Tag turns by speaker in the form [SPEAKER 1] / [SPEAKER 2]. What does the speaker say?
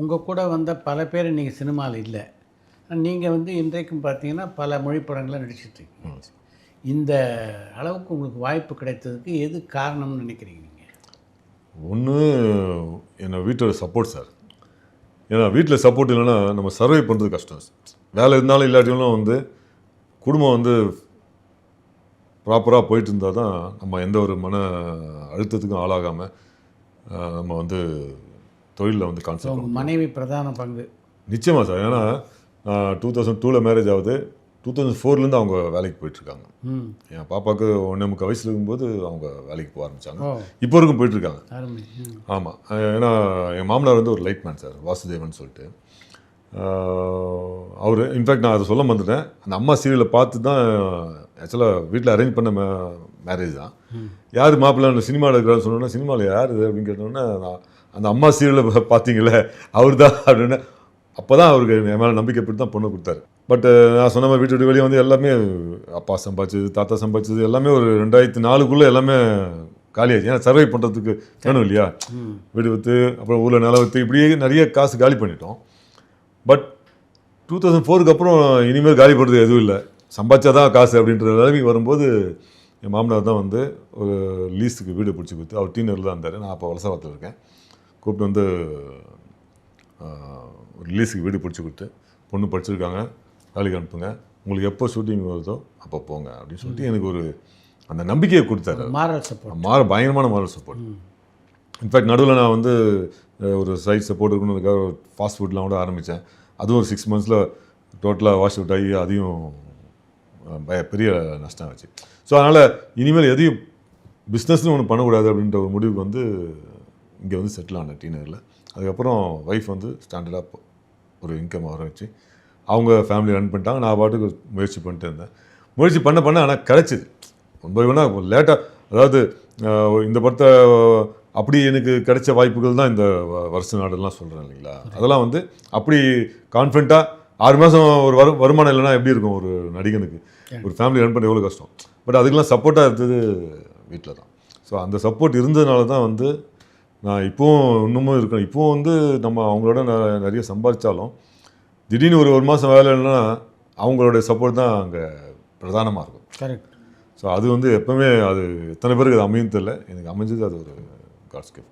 [SPEAKER 1] உங்கள் கூட வந்த பல பேர் நீங்கள் சினிமாவில் இல்லை. நீங்கள் வந்து இன்றைக்கும் பார்த்தீங்கன்னா பல மொழி படங்களை நடிச்சிட்ருக்கீங்க. இந்த அளவுக்கு உங்களுக்கு வாய்ப்பு கிடைத்ததுக்கு எது காரணம்னு நினைக்கிறீங்க நீங்கள்?
[SPEAKER 2] ஒன்று என்னை வீட்டோட சப்போர்ட் சார். ஏன்னா வீட்டில் சப்போர்ட் இல்லைன்னா நம்ம சர்வை பண்ணுறது கஷ்டம். வேலை இருந்தாலும் இல்லாட்டியும் வந்து குடும்பம் வந்து ப்ராப்பராக போயிட்டு இருந்தால் தான் நம்ம எந்த ஒரு மன அழுத்தத்துக்கும் ஆளாகாமல் நம்ம வந்து தொழிலில் வந்து கான்செப்ட் பண்ணுவோம்.
[SPEAKER 1] மனைவி பிரதான பங்கு.
[SPEAKER 2] நிச்சயமாக சார். ஏன்னா 2002 மேரேஜ் ஆகுது. 2004 அவங்க வேலைக்கு போயிட்டுருக்காங்க. என் பாப்பாவுக்கு 1.25 வயசுல இருக்கும்போது அவங்க வேலைக்கு போக ஆரம்பித்தாங்க. இப்போ வரைக்கும் போயிட்டுருக்காங்க. ஆமாம். ஏன்னா என் மாமனார் வந்து ஒரு லைட் மேன் சார், வாசுதேவன் சொல்லிட்டு. அவர் இன்ஃபேக்ட் நான் அதை சொல்ல வந்துட்டேன். அந்த அம்மா சீரியலை பார்த்து தான் ஆக்சுவலாக வீட்டில் அரேஞ்ச் பண்ண மேரேஜ் தான். யார் மாப்பிள்ளை சினிமாவில் இருக்கிறான்னு சொன்னோன்னா, சினிமாவில் யார் இது அப்படின்னு கேட்டோன்னே, அந்த அம்மா சீரியலை பார்த்தீங்களே அவர் தான் அப்படின்னு. அப்போ தான் அவருக்கு என் மேலே நம்பிக்கைப்பட்டு தான் பொண்ணு கொடுத்தாரு. பட் நான் சொன்ன மாதிரி வீட்டு வெளியே வந்து எல்லாமே அப்பா சம்பாதிச்சது, தாத்தா சம்பாதிச்சது எல்லாமே ஒரு 2004 எல்லாமே காலியாச்சு. ஏன்னா சர்வை பண்ணுறதுக்கு வேணும் இல்லையா, வீடு விற்று அப்புறம் ஊரில் நிலம் விற்று இப்படியே நிறைய காசு காலி பண்ணிட்டோம். பட் 2004 அப்புறம் இனிமேல் காலி பண்ணுறது எதுவும் இல்லை, சம்பாதிச்சா தான் காசு அப்படின்ற நிலைமைக்கு வரும்போது என் மாமனார் தான் வந்து ஒரு லீஸுக்கு வீடு பிடிச்சி கொடுத்து, அவர் டீனரில் தான் இருந்தார், நான் அப்போ வலசரத்தில் இருக்கேன், கூப்பிட்டு வந்து ஒரு லீஸுக்கு வீடு பிடிச்சி கொடுத்து, பொண்ணு படிச்சிருக்காங்க, வேலைக்கு அனுப்புங்க, உங்களுக்கு எப்போ ஷூட்டிங் வருதோ அப்போ போங்க அப்படின்னு சொல்லிட்டு எனக்கு ஒரு அந்த நம்பிக்கையை கொடுத்தாரு.
[SPEAKER 1] மாரல் சப்போர்ட்,
[SPEAKER 2] பயங்கரமான மாரல் சப்போர்ட். இன்ஃபேக்ட் நடுவில் நான் வந்து ஒரு சைட் சப்போர்ட் இருக்கணுன்றதுக்காக ஒரு ஃபாஸ்ட் ஃபுட்லாம் கூட ஆரம்பித்தேன். அதுவும் ஒரு 6 months டோட்டலாக வாஷ் அவுட் ஆகி அதையும் பெரிய நஷ்டம் ஆச்சு. ஸோ அதனால் இனிமேல் எதையும் பிஸ்னஸ்னு ஒன்று பண்ணக்கூடாது அப்படின்ற ஒரு முடிவுக்கு வந்து இங்கே வந்து செட்டில் ஆனேன் டீனரில். அதுக்கப்புறம் ஒய்ஃப் வந்து ஸ்டாண்டர்டாக ஒரு இன்கம் வர வச்சு அவங்க ஃபேமிலி ரன் பண்ணிட்டாங்க. நான் பாட்டுக்கு முயற்சி பண்ணிட்டு இருந்தேன். முயற்சி பண்ண ஆனால் கிடச்சிது. ரொம்ப வேணால் லேட்டாக, அதாவது இந்த படத்தை அப்படி எனக்கு கிடைச்ச வாய்ப்புகள் தான் இந்த வருஷ நாடெல்லாம் சொல்கிறேன் இல்லைங்களா. அதெல்லாம் வந்து அப்படி கான்ஃபிடண்ட்டாக 6 மாதம் ஒரு வருமானம் இல்லைன்னா எப்படி இருக்கும் ஒரு நடிகனுக்கு, ஒரு ஃபேமிலி ரன் பண்ண எவ்வளோ கஷ்டம். பட் அதுக்கெலாம் சப்போர்ட்டாக இருந்தது வீட்டில் தான். ஸோ அந்த சப்போர்ட் இருந்ததுனால தான் வந்து நான் இப்போவும் இன்னமும் இருக்கேன். இப்போவும் வந்து நம்ம அவங்களோட நிறைய சம்பாதிச்சாலும் திடீர்னு ஒரு மாதம் வேலை இல்லைன்னா அவங்களோட சப்போர்ட் தான் அங்கே பிரதானமாக இருக்கும்.
[SPEAKER 1] கரெக்ட்.
[SPEAKER 2] ஸோ அது வந்து எப்போவுமே அது எத்தனை பேருக்கு அது அமையும் தெரியல, எனக்கு அமைஞ்சது அது ஒரு காட்ஸ் கிஃப்ட்.